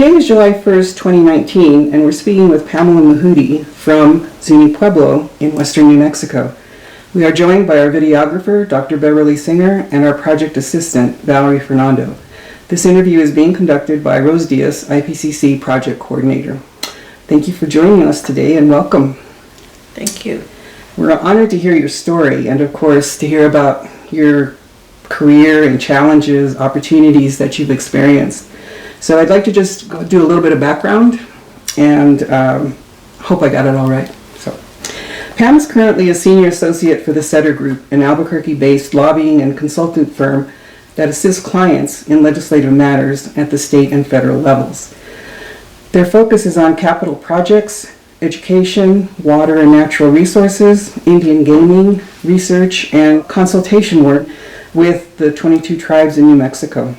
Today is July 1st, 2019, and we're speaking with Pamela Mahooty from Zuni Pueblo in western New Mexico. We are joined by our videographer, Dr. Beverly Singer, and our project assistant, Valerie Fernando. This interview is being conducted by Rose Diaz, IPCC project coordinator. Thank you for joining us today and welcome. Thank you. We're honored to hear your story and, of course, to hear about your career and challenges, opportunities that you've experienced. So I'd like to just do a little bit of background and hope I got it all right. So Pam is currently a senior associate for the Setter Group, an Albuquerque-based lobbying and consultant firm that assists clients in legislative matters at the state and federal levels. Their focus is on capital projects, education, water and natural resources, Indian gaming, research, and consultation work with the 22 tribes in New Mexico.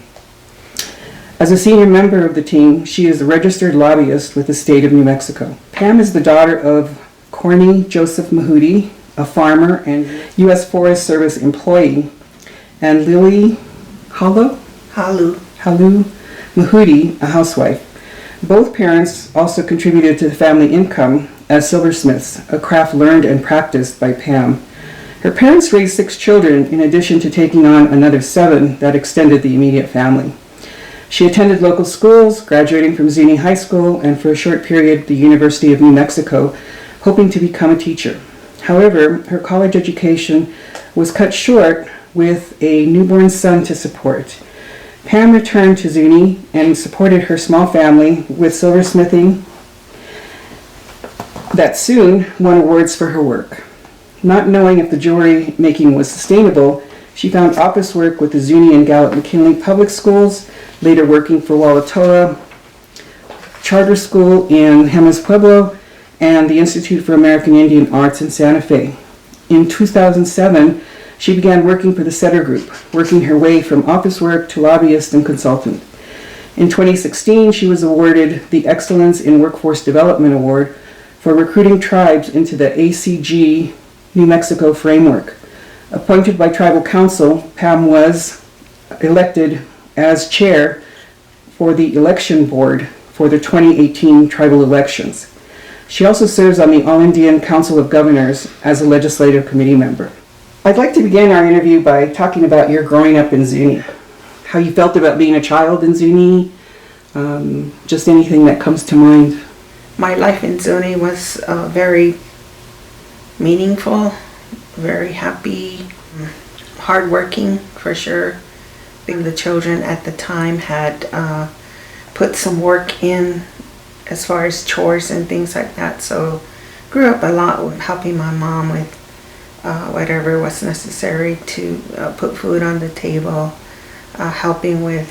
As a senior member of the team, she is a registered lobbyist with the state of New Mexico. Pam is the daughter of Corny Joseph Mahooty, a farmer and U.S. Forest Service employee, and Lily Halu Mahooty, a housewife. Both parents also contributed to the family income as silversmiths, a craft learned and practiced by Pam. Her parents raised 6 children in addition to taking on another 7 that extended the immediate family. She attended local schools, graduating from Zuni High School and for a short period the University of New Mexico, hoping to become a teacher. However, her college education was cut short with a newborn son to support. Pam returned to Zuni and supported her small family with silversmithing that soon won awards for her work. Not knowing if the jewelry making was sustainable, she found office work with the Zuni and Gallup-McKinley public schools, later working for Walatoa Charter School in Jemez Pueblo and the Institute for American Indian Arts in Santa Fe. In 2007, she began working for the Setter Group, working her way from office work to lobbyist and consultant. In 2016, she was awarded the Excellence in Workforce Development Award for recruiting tribes into the ACG New Mexico framework. Appointed by Tribal Council, Pam was elected as chair for the election board for the 2018 tribal elections. She also serves on the All-Indian Council of Governors as a legislative committee member. I'd like to begin our interview by talking about your growing up in Zuni, how you felt about being a child in Zuni, just anything that comes to mind. My life in Zuni was very meaningful, very happy, hardworking for sure. The children at the time had put some work in as far as chores and things like that, so grew up a lot with helping my mom with whatever was necessary to put food on the table, helping with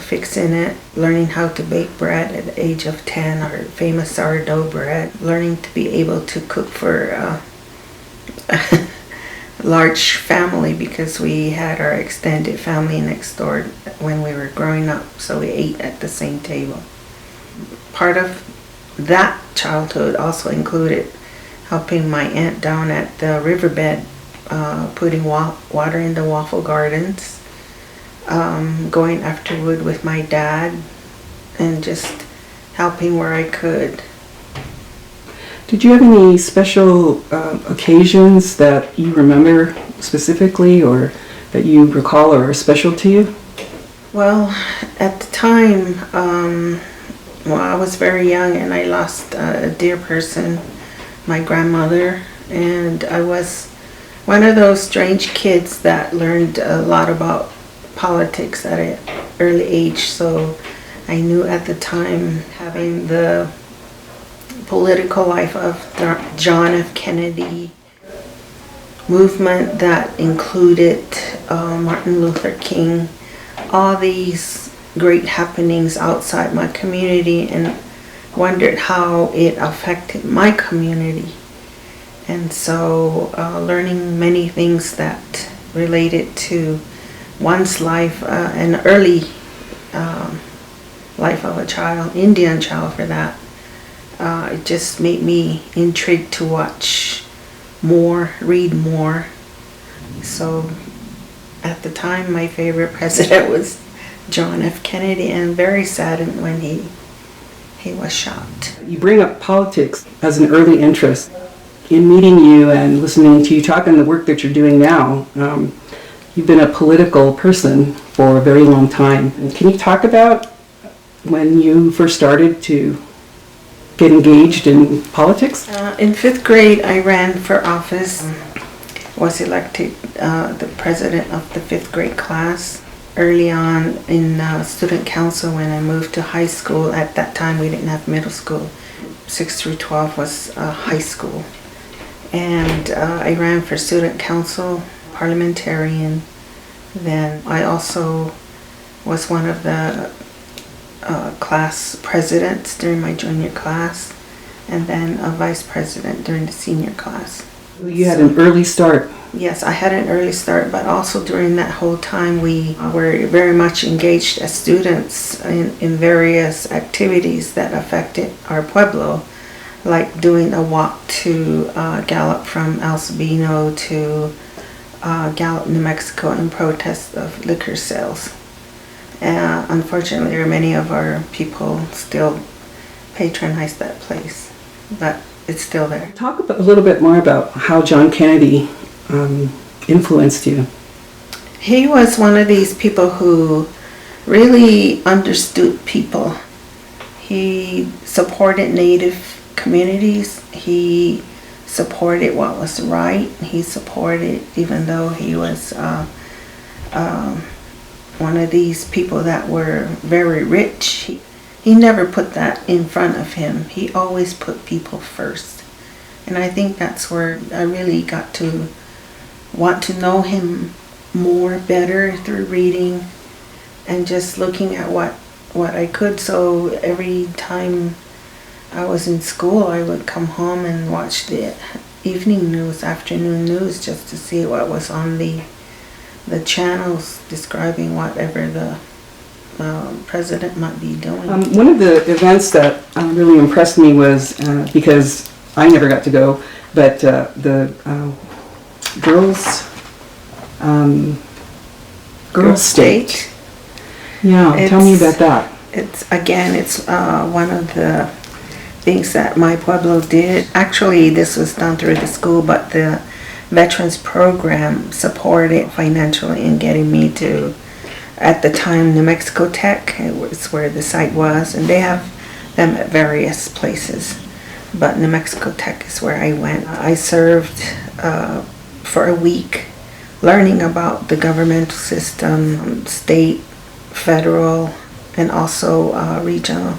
fixing it, learning how to bake bread at the age of 10, our famous sourdough bread, learning to be able to cook for large family because we had our extended family next door when we were growing up, so we ate at the same table. Part of that childhood also included helping my aunt down at the riverbed, putting water in the waffle gardens, going after wood with my dad, and just helping where I could. Did you have any special occasions that you remember specifically or that you recall or are special to you? Well, at the time, I was very young and I lost a dear person, my grandmother, and I was one of those strange kids that learned a lot about politics at an early age, so I knew at the time having the political life of John F. Kennedy movement that included Martin Luther King, all these great happenings outside my community, and wondered how it affected my community. And so learning many things that related to one's life, an early life of a child, Indian child for that, it just made me intrigued to watch more, read more. So at the time, my favorite president was John F. Kennedy, and very saddened when he he was shocked. You bring up politics as an early interest. In meeting you and listening to you talk and the work that you're doing now, you've been a political person for a very long time. Can you talk about when you first started to get engaged in politics? In 5th grade, I ran for office, was elected the president of the 5th grade class. Early on in student council when I moved to high school, at that time we didn't have middle school. 6 through 12 was high school. And I ran for student council, parliamentarian. Then I also was one of the class presidents during my junior class, and then a vice president during the senior class. You had an early start. Yes, I had an early start, but also during that whole time we were very much engaged as students in various activities that affected our pueblo, like doing a walk to Gallup from El Sabino to Gallup, New Mexico in protest of liquor sales. Unfortunately, there are many of our people still patronize that place, but it's still there. Talk a little bit more about how John Kennedy influenced you. He was one of these people who really understood people. He supported Native communities. He supported what was right. He supported, even though he was one of these people that were very rich, he never put that in front of him. He always put people first. And I think that's where I really got to want to know him more better through reading and just looking at what I could. So every time I was in school, I would come home and watch the evening news, afternoon news, just to see what was on the channels describing whatever the president might be doing. One of the events that really impressed me was, because I never got to go, but the girls' state. Yeah, tell me about that. It's one of the things that my pueblo did. Actually, this was done through the school, but the veterans program supported financially in getting me to, at the time, New Mexico Tech. It was where the site was, and they have them at various places. But New Mexico Tech is where I went. I served for a week learning about the governmental system, state, federal, and also regional.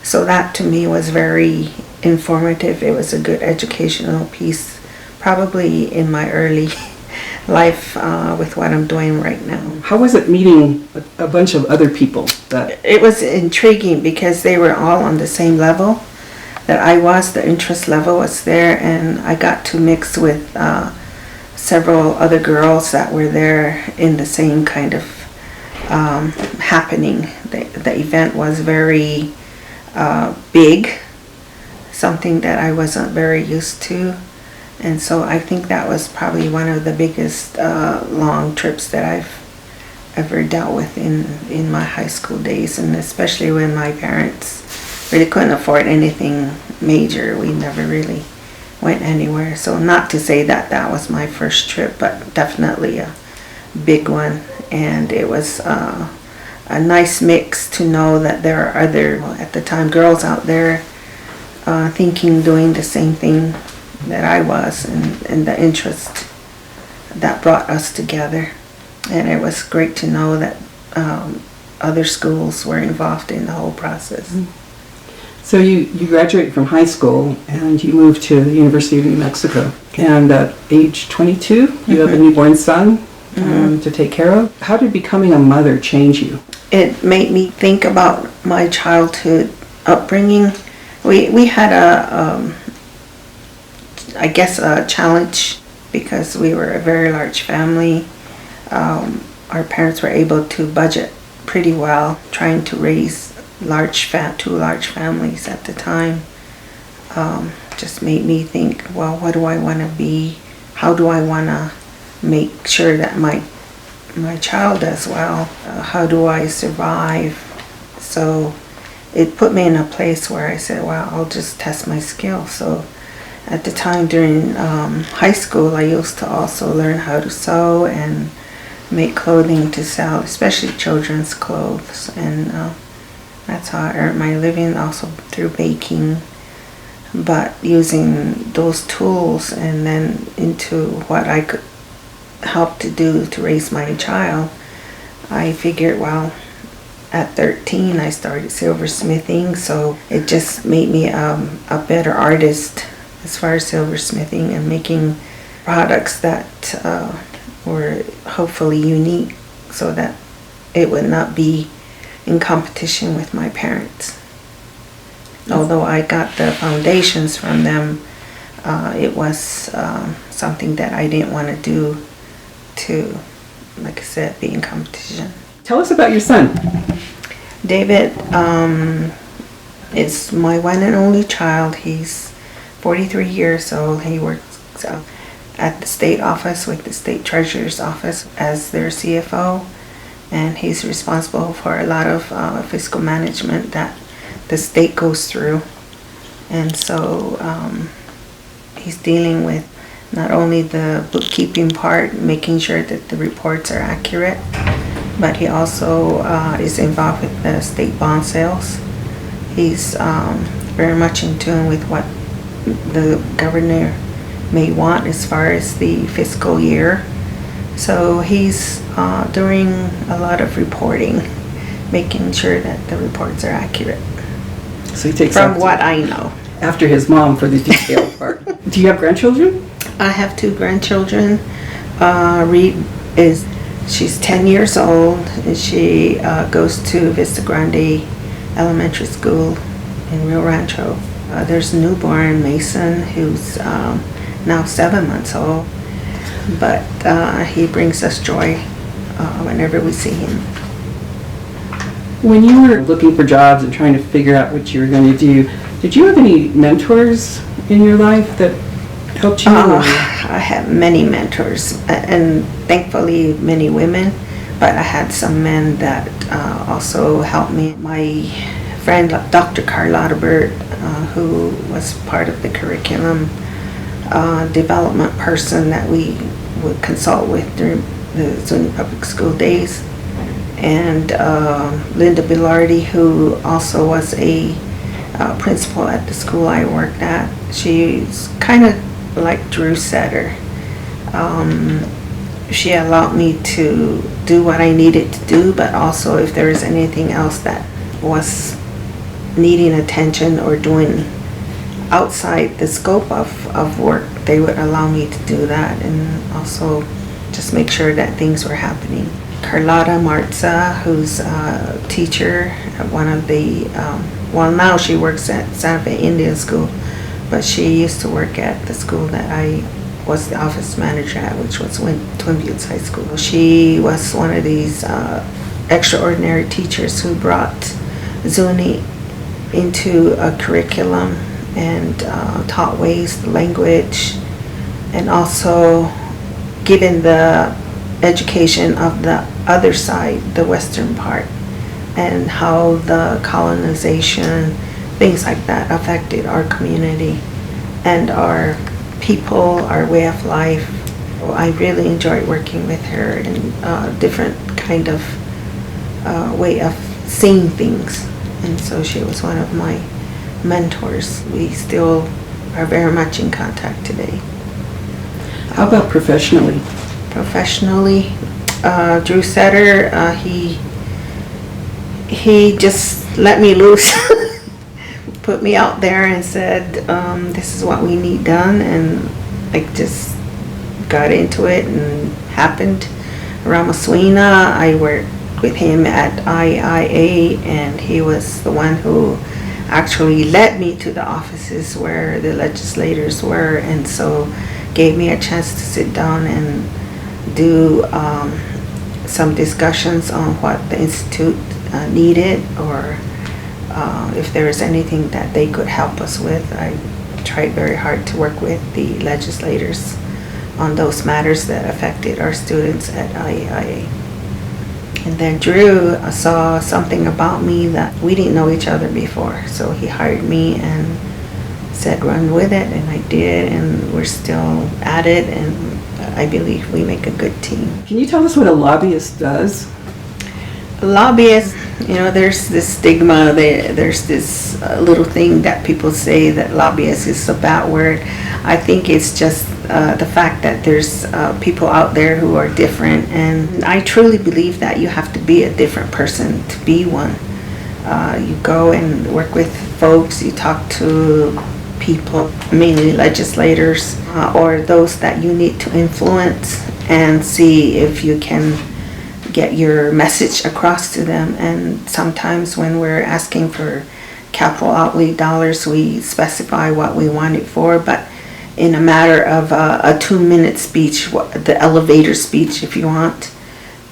So that to me was very informative. It was a good educational piece, probably in my early life with what I'm doing right now. How was it meeting a bunch of other people? It was intriguing because they were all on the same level that I was. The interest level was there, and I got to mix with several other girls that were there in the same kind of happening. The event was very big, something that I wasn't very used to, and so I think that was probably one of the biggest long trips that I've ever dealt with in my high school days, and especially when my parents really couldn't afford anything major. We never really went anywhere. So not to say that that was my first trip, but definitely a big one. And it was a nice mix to know that there are other, at the time, girls out there doing the same thing that I was, and the interest that brought us together. And it was great to know that other schools were involved in the whole process. Mm-hmm. So you graduated from high school and you moved to the University of New Mexico. And at age 22, you have a newborn son to take care of. How did becoming a mother change you? It made me think about my childhood upbringing. We had a challenge because we were a very large family. Our parents were able to budget pretty well, trying to raise two large families at the time. Just made me think, well, what do I want to be? How do I want to make sure that my child does well? How do I survive? So it put me in a place where I said, well, I'll just test my skills. So at the time during high school, I used to also learn how to sew and make clothing to sell, especially children's clothes. And that's how I earned my living, also through baking. But using those tools and then into what I could help to do to raise my child, I figured, well, at 13 I started silversmithing, so it just made me a better artist as far as silversmithing and making products that were hopefully unique so that it would not be in competition with my parents. Although I got the foundations from them, it was something that I didn't want to do to, like I said, be in competition. Tell us about your son. David is my one and only child. He's 43 years old. He works at the state office with the state treasurer's office as their CFO, and he's responsible for a lot of fiscal management that the state goes through. And so he's dealing with not only the bookkeeping part, making sure that the reports are accurate, but he also is involved with the state bond sales. He's very much in tune with what the governor may want as far as the fiscal year. So he's doing a lot of reporting, making sure that the reports are accurate. So he takes From what I know. after his mom for the detailed part. Do you have grandchildren? I have 2 grandchildren. Reed she's 10 years old, and she goes to Vista Grande Elementary School in Rio Rancho. There's a newborn, Mason, who's now 7 months old, but he brings us joy whenever we see him. When you were looking for jobs and trying to figure out what you were going to do, did you have any mentors in your life that helped you? I had many mentors, and thankfully many women, but I had some men that also helped me. My friend Dr. Carlotta Burt, who was part of the curriculum development person that we would consult with during the Zuni Public School days, and Linda Bilardi, who also was a principal at the school I worked at. She's kind of like Drew Setter. She allowed me to do what I needed to do, but also if there was anything else that was needing attention or doing outside the scope of work, they would allow me to do that, and also just make sure that things were happening. Carlotta Marza, who's a teacher at one of the, well, now she works at Santa Fe Indian School, but she used to work at the school that I was the office manager at, which was Twin Buttes High School. She was one of these extraordinary teachers who brought Zuni into a curriculum and taught ways, the language, and also given the education of the other side, the western part, and how the colonization, things like that affected our community and our people, our way of life. I really enjoyed working with her in different kind of way of seeing things, and so she was one of my mentors. We still are very much in contact today. How about professionally? Professionally, Drew Setter, he just let me loose, put me out there and said, this is what we need done, and I just got into it and happened. Ramaswina, I worked with him at IIA, and he was the one who actually led me to the offices where the legislators were, and so gave me a chance to sit down and do some discussions on what the Institute needed, or if there was anything that they could help us with. I tried very hard to work with the legislators on those matters that affected our students at IAIA. And then Drew saw something about me that we didn't know each other before. So he hired me and said run with it, and I did, and we're still at it, and I believe we make a good team. Can you tell us what a lobbyist does? A lobbyist, there's this stigma, there's this little thing that people say that lobbyist is a bad word. I think it's just the fact that there's people out there who are different, and I truly believe that you have to be a different person to be one. You go and work with folks, you talk to people, mainly legislators, or those that you need to influence, and see if you can get your message across to them. And sometimes when we're asking for capital outlay dollars, we specify what we want it for, but in a matter of a 2-minute speech, the elevator speech if you want,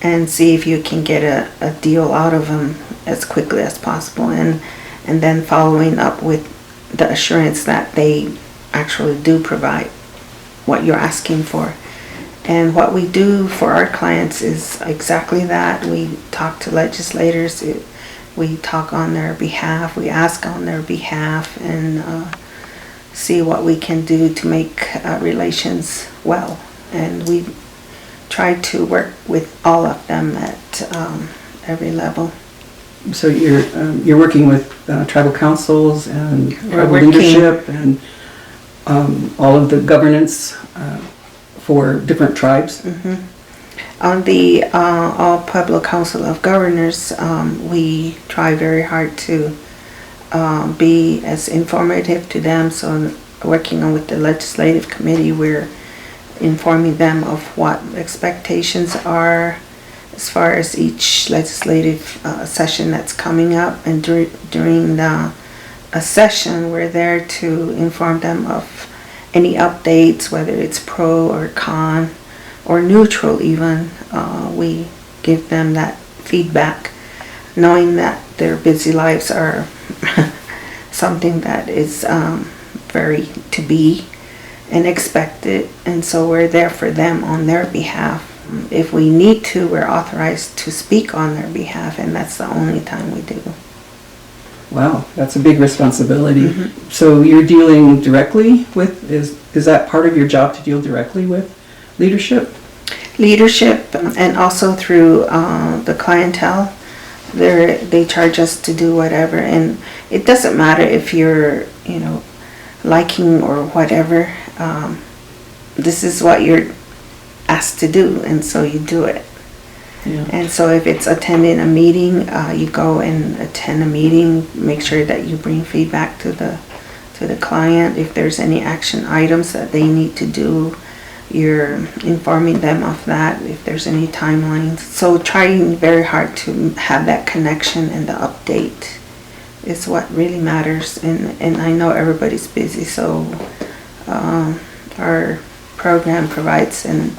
and see if you can get a deal out of them as quickly as possible, and then following up with the assurance that they actually do provide what you're asking for. And what we do for our clients is exactly that. We talk to legislators, we talk on their behalf, we ask on their behalf, and see what we can do to make relations well. And we try to work with all of them at every level. So you're working with tribal councils and tribal leadership and all of the governance for different tribes. Mm-hmm. On the All Pueblo Council of Governors, we try very hard to be as informative to them. So working with the legislative committee, we're informing them of what expectations are as far as each legislative session that's coming up, and during a session we're there to inform them of any updates, whether it's pro or con or neutral even. We give them that feedback, knowing that their busy lives are something that is very to be and expected, and so we're there for them on their behalf. If we need to, we're authorized to speak on their behalf, and that's the only time we do. Wow, that's a big responsibility. Mm-hmm. So you're dealing directly with, is that part of your job, to deal directly with leadership? Leadership, and also through the clientele. They charge us to do whatever, and it doesn't matter if you're, liking or whatever. This is what you're asked to do, and so you do it. Yeah. And so if it's attending a meeting, you go and attend a meeting, make sure that you bring feedback to the client. If there's any action items that they need to do, you're informing them of that, if there's any timelines. So trying very hard to have that connection, and the update is what really matters. And I know everybody's busy, so our program provides an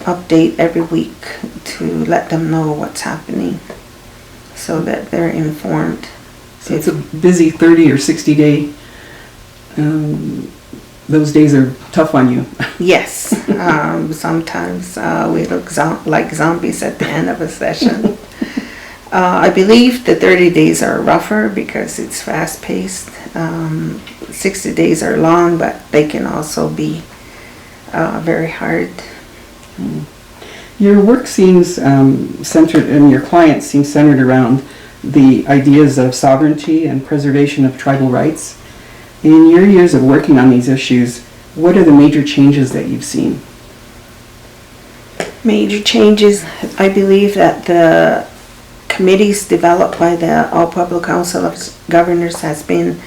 update every week to let them know what's happening so that they're informed. So it's a busy 30 or 60 day. Those days are tough on you. Yes. Sometimes we look like zombies at the end of a session. I believe the 30 days are rougher because it's fast paced. 60 days are long, but they can also be very hard. Your work seems centered, and your clients seem centered around the ideas of sovereignty and preservation of tribal rights. In your years of working on these issues, what are the major changes that you've seen? Major changes, I believe that the committees developed by the All Pueblo Council of Governors has been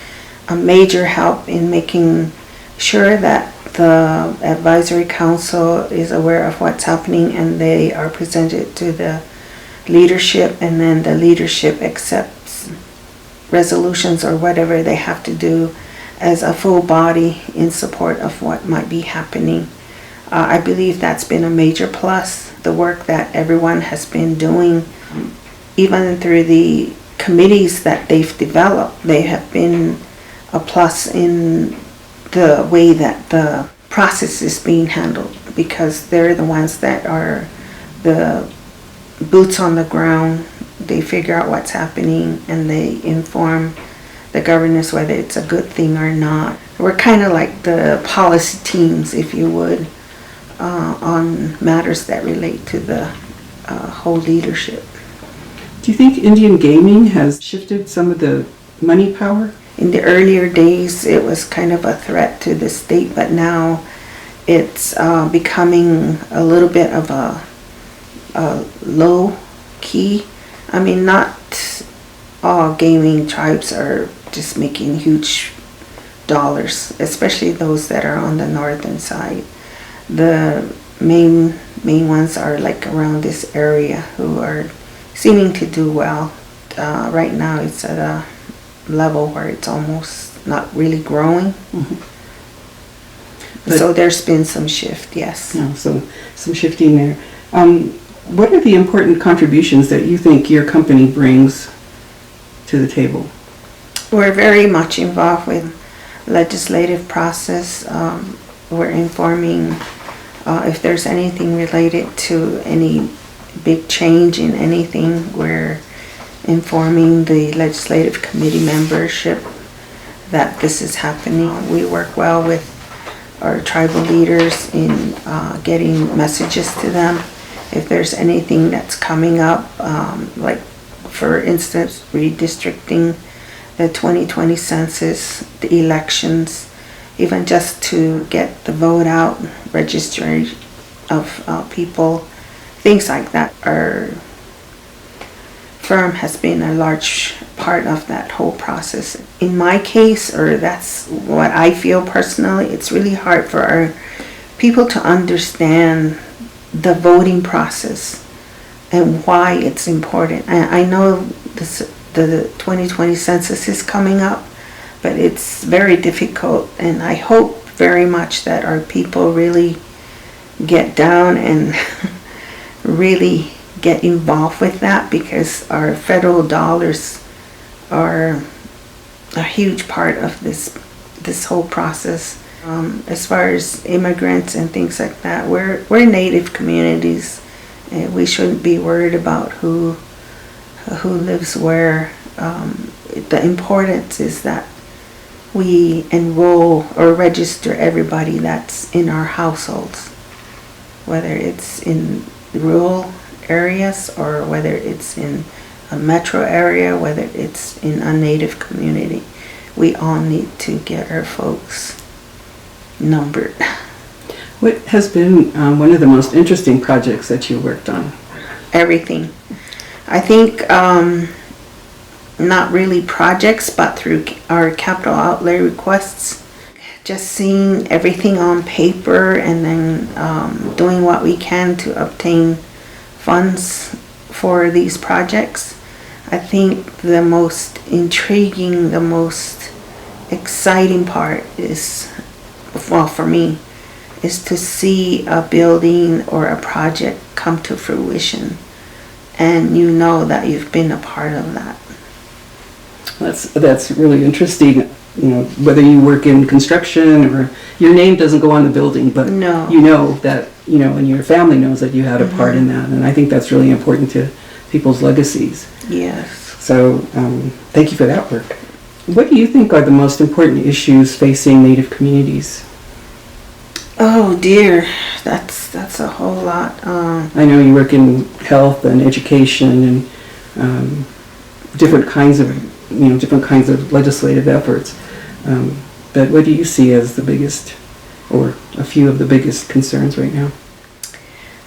a major help in making sure that the advisory council is aware of what's happening, and they are presented to the leadership, and then the leadership accepts resolutions or whatever they have to do as a full body in support of what might be happening. I believe that's been a major plus. The work that everyone has been doing, even through the committees that they've developed, they have been a plus in the way that the process is being handled, because they're the ones that are the boots on the ground. They figure out what's happening and they inform the governors whether it's a good thing or not. We're kind of like the policy teams, if you would, on matters that relate to the whole leadership. Do you think Indian gaming has shifted some of the money power? In the earlier days, it was kind of a threat to the state, but now it's becoming a little bit of a low key. I mean, not all gaming tribes are just making huge dollars, especially those that are on the northern side. The main ones are like around this area who are seeming to do well. Right now it's at a level where it's almost not really growing. So there's been some shift, yes. No, so some shifting there. What are the important contributions that you think your company brings to the table? We're very much involved with legislative process. We're informing if there's anything related to any big change in anything. We're informing the legislative committee membership that this is happening. We work well with our tribal leaders in getting messages to them. If there's anything that's coming up, like for instance, redistricting, the 2020 census, the elections, even just to get the vote out, registry of people, things like that. Our firm has been a large part of that whole process. In my case, or that's what I feel personally, it's really hard for our people to understand the voting process and why it's important. I know the 2020 census is coming up, but it's very difficult, and I hope very much that our people really get down and really get involved with that, because our federal dollars are a huge part of this whole process. As far as immigrants and things like that, we're native communities, and we shouldn't be worried about who lives where. The importance is that we enroll or register everybody that's in our households, whether it's in rural areas or whether it's in a metro area, whether it's in a native community. We all need to get our folks numbered. What has been one of the most interesting projects that you worked on? Everything. I think not really projects, but through our capital outlay requests, just seeing everything on paper and then doing what we can to obtain funds for these projects. I think the most intriguing, the most exciting part is, well, for me, is to see a building or a project come to fruition, and you know that you've been a part of that. That's really interesting. You know, whether you work in construction or your name doesn't go on the building, but No. you know that, you know, and your family knows that you had a part in that, and I think that's really important to people's legacies. Yes. So thank you for that work. What do you think are the most important issues facing Native communities? Oh dear, that's a whole lot. I know you work in health and education and different kinds of legislative efforts. But what do you see as the biggest, or a few of the biggest concerns right now?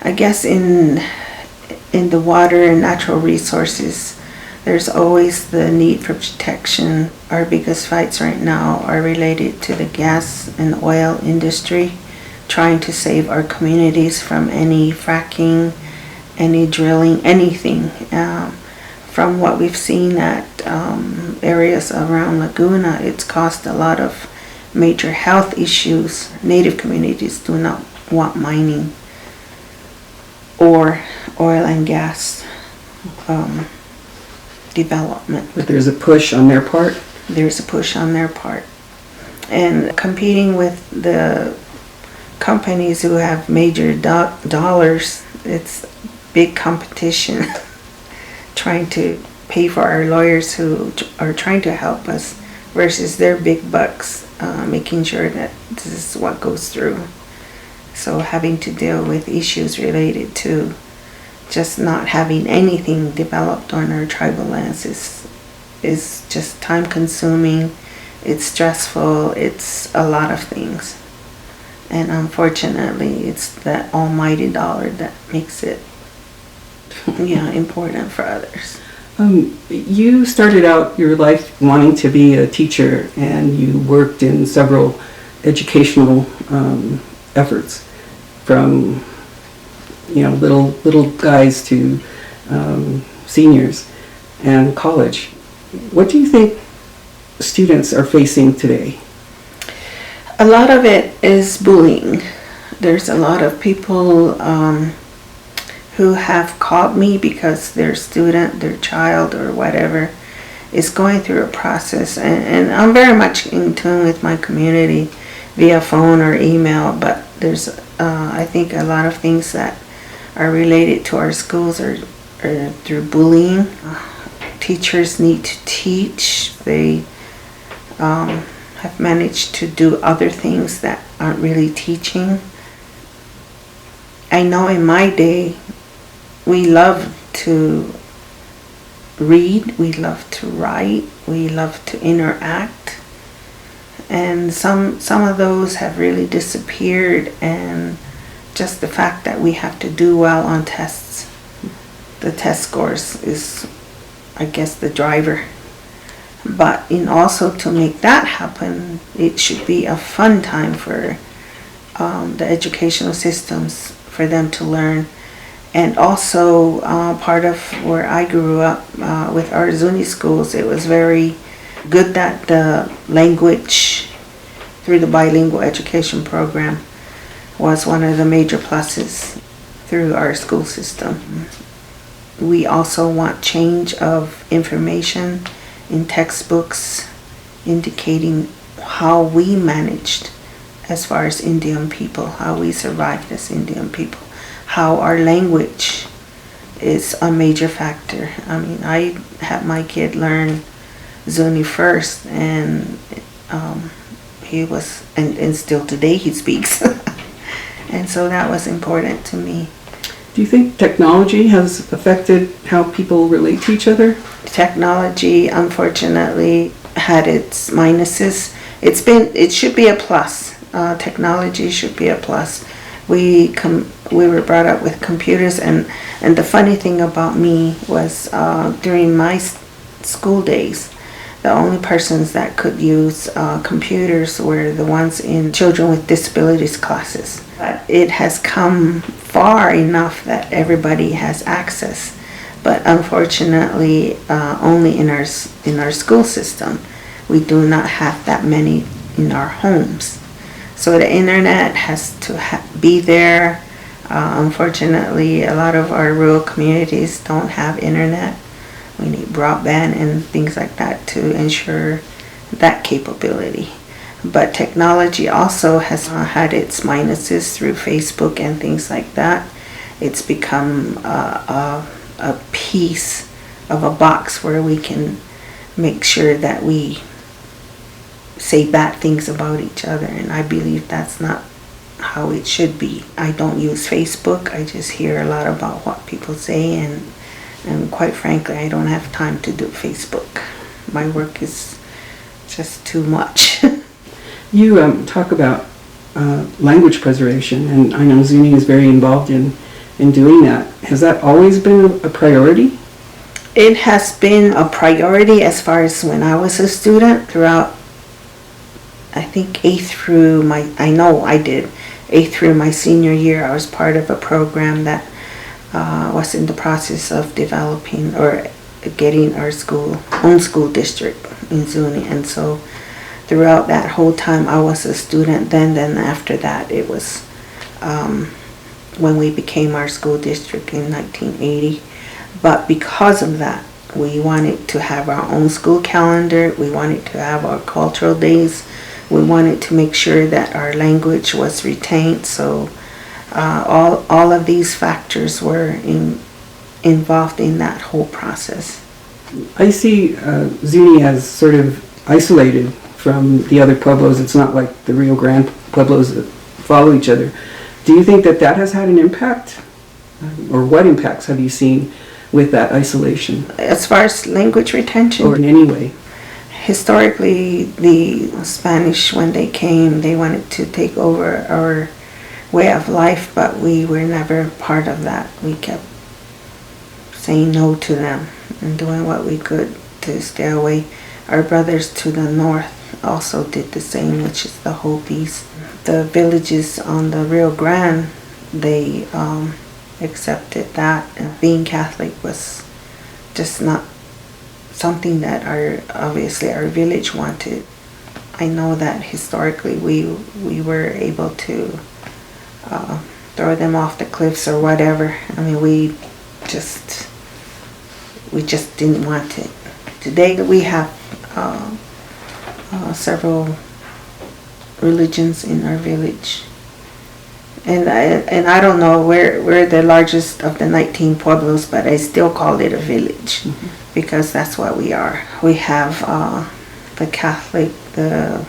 I guess in the water and natural resources, there's always the need for protection. Our biggest fights right now are related to the gas and oil industry, trying to save our communities from any fracking, any drilling, anything. From what we've seen at areas around Laguna, it's caused a lot of major health issues. Native communities do not want mining or oil and gas development. But there's a push on their part? There's a push on their part. And competing with the companies who have major dollars, it's big competition trying to pay for our lawyers who are trying to help us versus their big bucks, making sure that this is what goes through. So having to deal with issues related to just not having anything developed on our tribal lands is just time consuming, it's stressful, it's a lot of things. And unfortunately, it's that almighty dollar that makes it important for others. You started out your life wanting to be a teacher, and you worked in several educational efforts, from little guys to seniors and college. What do you think students are facing today? A lot of it is bullying. There's a lot of people who have called me because their student, their child, or whatever is going through a process. And I'm very much in tune with my community via phone or email, but there's, I think, a lot of things that are related to our schools are through bullying. Teachers need to teach. They have managed to do other things that aren't really teaching. I know in my day, we loved to read, we loved to write, we loved to interact. And some of those have really disappeared, and just the fact that we have to do well on tests, the test scores is, I guess, the driver. But also to make that happen, it should be a fun time for the educational systems, for them to learn. And also part of where I grew up with our Zuni schools, it was very good that the language through the bilingual education program was one of the major pluses through our school system. We also want change of information in textbooks indicating how we managed as far as Indian people, how we survived as Indian people, how our language is a major factor. I mean, I had my kid learn Zuni first, and he was, and still today he speaks. And so that was important to me. Do you think technology has affected how people relate to each other? Technology, unfortunately, had its minuses. It should be a plus. Technology should be a plus. We were brought up with computers, and the funny thing about me was during my school days, the only persons that could use computers were the ones in children with disabilities classes. But it has come far enough that everybody has access, but unfortunately only in our school system. We do not have that many in our homes. So the internet has to be there. Unfortunately, a lot of our rural communities don't have internet. We need broadband and things like that to ensure that capability. But technology also has had its minuses through Facebook and things like that. It's become a piece of a box where we can make sure that we say bad things about each other, and I believe that's not how it should be. I don't use Facebook. I just hear a lot about what people say, and quite frankly, I don't have time to do Facebook. My work is just too much. You talk about language preservation, and I know Zuni is very involved in doing that. Has that always been a priority? It has been a priority as far as when I was a student throughout, I think, 8th through my senior year. I was part of a program that was in the process of developing or getting our own school district in Zuni. And so throughout that whole time I was a student. Then after that, it was when we became our school district in 1980. But because of that, we wanted to have our own school calendar. We wanted to have our cultural days. We wanted to make sure that our language was retained. So All of these factors were involved in that whole process. I see Zuni as sort of isolated from the other pueblos. It's not like the Rio Grande pueblos that follow each other. Do you think that that has had an impact? Or what impacts have you seen with that isolation? As far as language retention? Or in any way? Historically, the Spanish, when they came, they wanted to take over our way of life, but we were never part of that. We kept saying no to them and doing what we could to stay away. Our brothers to the north also did the same, which is the Hopis. The villages on the Rio Grande, they accepted that, and being Catholic was just not something that obviously our village wanted. I know that historically we were able to throw them off the cliffs or whatever. I mean, we just didn't want it. Today we have several religions in our village, and I don't know, we're the largest of the 19 pueblos, but I still call it a village, because that's what we are. We have the Catholic, the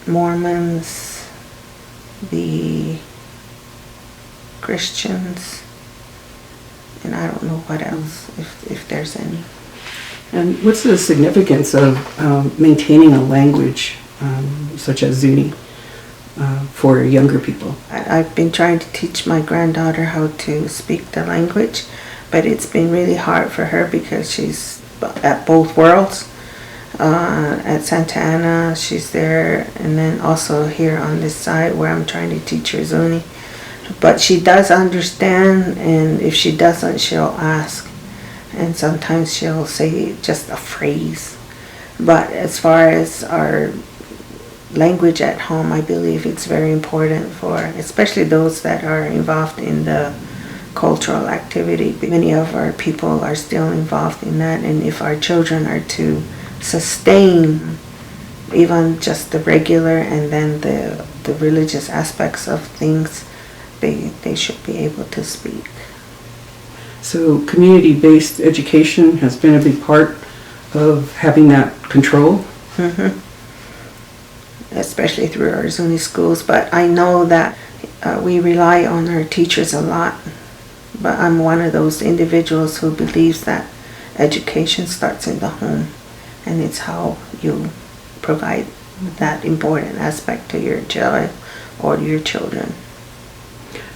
Mormons, the Christians, and I don't know what else, if there's any. And what's the significance of maintaining a language such as Zuni for younger people? I've been trying to teach my granddaughter how to speak the language, but it's been really hard for her because she's at both worlds. At Santa Ana, she's there, and then also here on this side where I'm trying to teach her Zuni. But she does understand, and if she doesn't, she'll ask. And sometimes she'll say just a phrase. But as far as our language at home, I believe it's very important for, especially those that are involved in the cultural activity. Many of our people are still involved in that, and if our children are to sustain even just the regular and then the religious aspects of things, they should be able to speak. So community-based education has been a big part of having that control? Mm-hmm. Especially through our Zuni schools, but I know that we rely on our teachers a lot. But I'm one of those individuals who believes that education starts in the home, and it's how you provide that important aspect to your child or your children.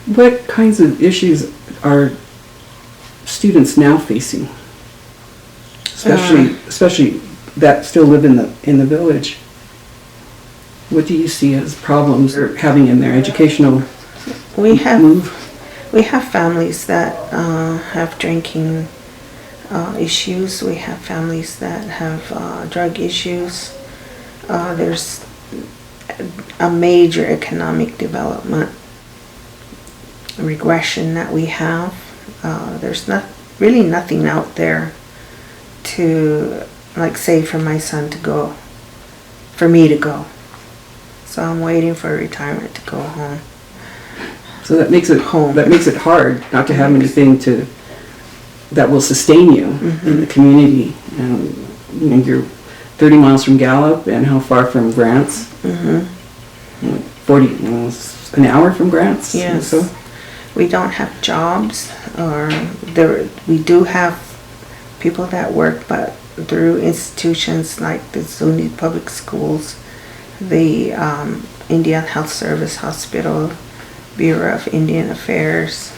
What kinds of issues are students now facing, especially that still live in the village? What do you see as problems they're having in their educational move? We have families that have drinking issues. We have families that have drug issues. There's a major economic development regression that we have. There's really nothing out there to, like, say, for my son to go, for me to go. So I'm waiting for retirement to go home. So that makes it home. That makes it hard not to have anything that will sustain you in the community. And you're 30 miles from Gallup, and how far from Grants? 40, an hour from Grants. Yes. So we don't have jobs, or we do have people that work, but through institutions like the Zuni public schools, the Indian Health Service Hospital, Bureau of Indian Affairs,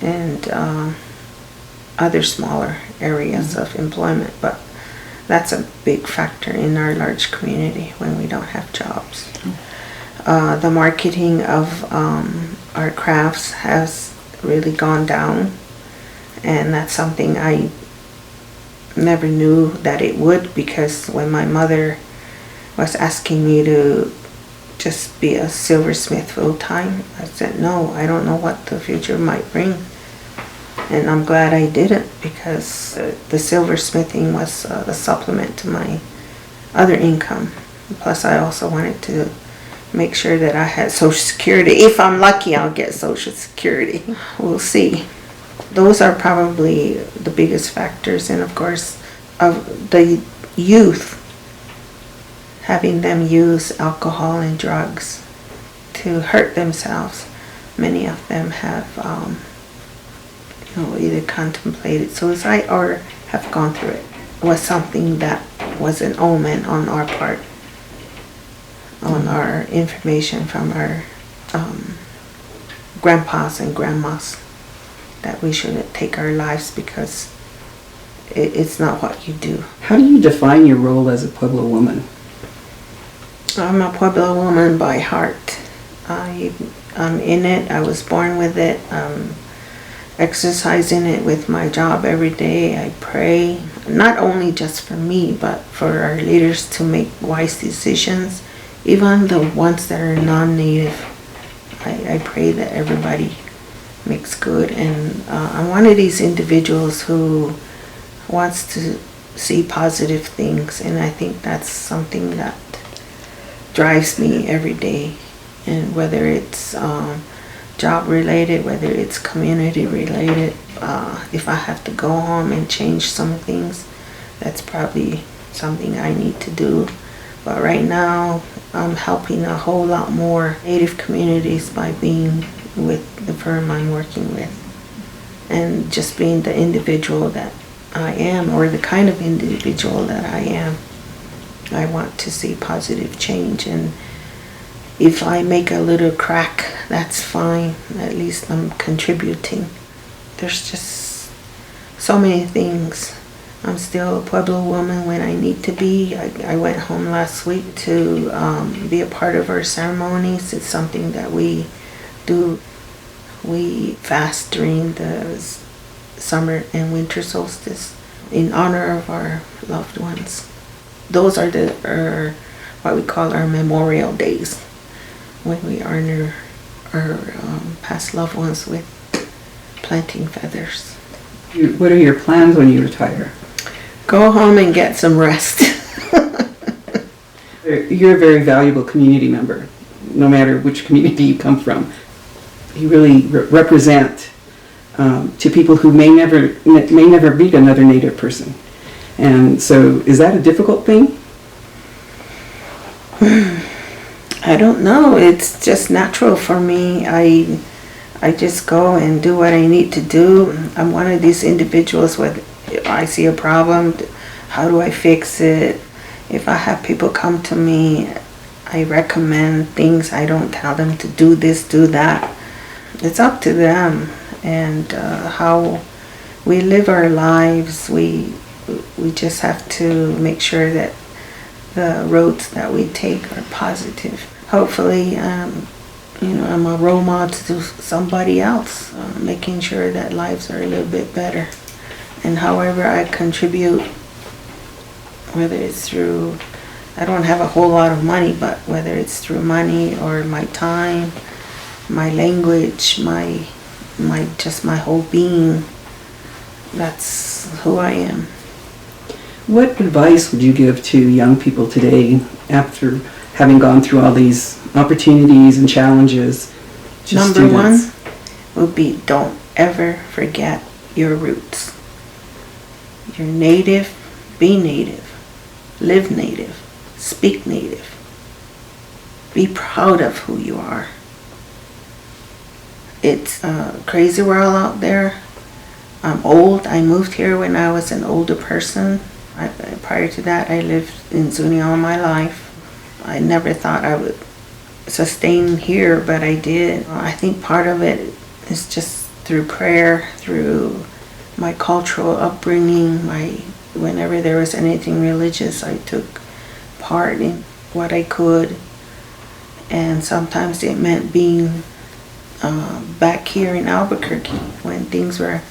and other smaller areas of employment. But that's a big factor in our large community when we don't have jobs. The marketing of our crafts has really gone down, and that's something I never knew that it would, because when my mother was asking me to just be a silversmith full time, I said no, I don't know what the future might bring. And I'm glad I didn't, because the silversmithing was a supplement to my other income. Plus I also wanted to make sure that I had Social Security. If I'm lucky, I'll get Social Security. We'll see. Those are probably the biggest factors. And of course, of the youth, having them use alcohol and drugs to hurt themselves. Many of them have either contemplated suicide or have gone through it. It was something that was an omen on our part, on our information from our grandpas and grandmas, that we shouldn't take our lives because it's not what you do. How do you define your role as a Pueblo woman? I'm a Pueblo woman by heart. I'm in it. I was born with it. Exercising it with my job every day. I pray, not only just for me, but for our leaders to make wise decisions, even the ones that are non-native. I pray that everybody makes good, and I'm one of these individuals who wants to see positive things, and I think that's something that drives me every day. And whether it's job related, whether it's community related, if I have to go home and change some things, that's probably something I need to do. But right now, I'm helping a whole lot more Native communities by being with the firm I'm working with, and just being the individual that I am, or the kind of individual that I am. I want to see positive change, and if I make a little crack, that's fine. At least I'm contributing. There's just so many things. I'm still a Pueblo woman when I need to be. I went home last week to be a part of our ceremonies. It's something that we do. We fast during the summer and winter solstice in honor of our loved ones. Those are what we call our memorial days, when we honor our past loved ones with planting feathers. What are your plans when you retire? Go home and get some rest. You're a very valuable community member, no matter which community you come from. You really represent to people who may never meet another Native person. And so, is that a difficult thing? I don't know. It's just natural for me. I just go and do what I need to do. I'm one of these individuals where if I see a problem, how do I fix it? If I have people come to me, I recommend things. I don't tell them to do this, do that. It's up to them, and how we live our lives. We just have to make sure that the roads that we take are positive. Hopefully, I'm a role model to somebody else, making sure that lives are a little bit better. And however I contribute, whether it's through, I don't have a whole lot of money, but whether it's through money or my time, my language, my whole being, that's who I am. What advice would you give to young people today after having gone through all these opportunities and challenges? Number one would be, don't ever forget your roots. You're Native, be Native, live Native, speak Native. Be proud of who you are. It's a crazy world out there. I'm old. I moved here when I was an older person. Prior to that, I lived in Zuni all my life. I never thought I would sustain here, but I did. I think part of it is just through prayer, through my cultural upbringing. Whenever there was anything religious, I took part in what I could. And sometimes it meant being back here in Albuquerque when things were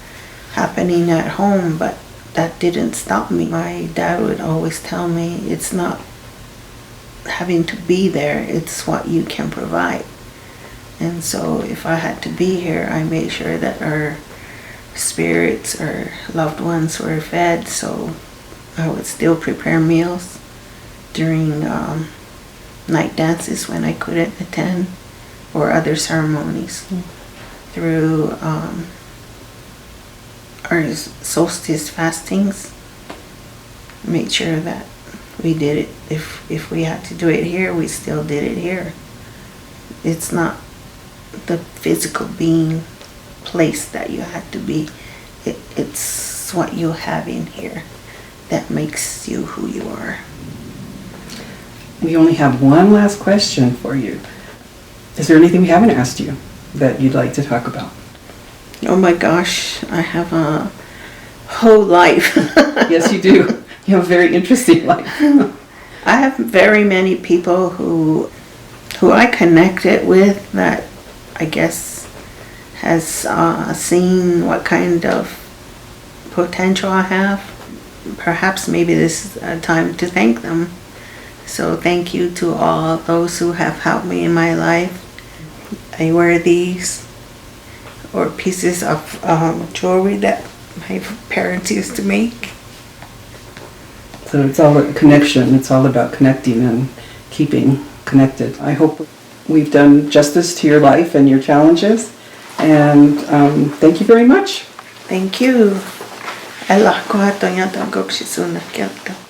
happening at home, but that didn't stop me. My dad would always tell me, it's not having to be there, it's what you can provide. And so if I had to be here, I made sure that our spirits, our loved ones were fed. So I would still prepare meals during the night dances when I couldn't attend, or other ceremonies. Through our solstice fastings, made sure that we did it. If we had to do it here, we still did it here. It's not the physical being, place that you had to be. It's what you have in here that makes you who you are. We only have one last question for you. Is there anything we haven't asked you that you'd like to talk about? Oh my gosh, I have a whole life. Yes, you do. You have a very interesting life. I have very many people who I connected with that I guess has seen what kind of potential I have. Perhaps maybe this is a time to thank them. So thank you to all those who have helped me in my life. I wear these, or pieces of jewelry that my parents used to make. So it's all a connection. It's all about connecting and keeping connected. I hope we've done justice to your life and your challenges. And thank you very much. Thank you. Allah ko hatonya tagok shisuna kyalta.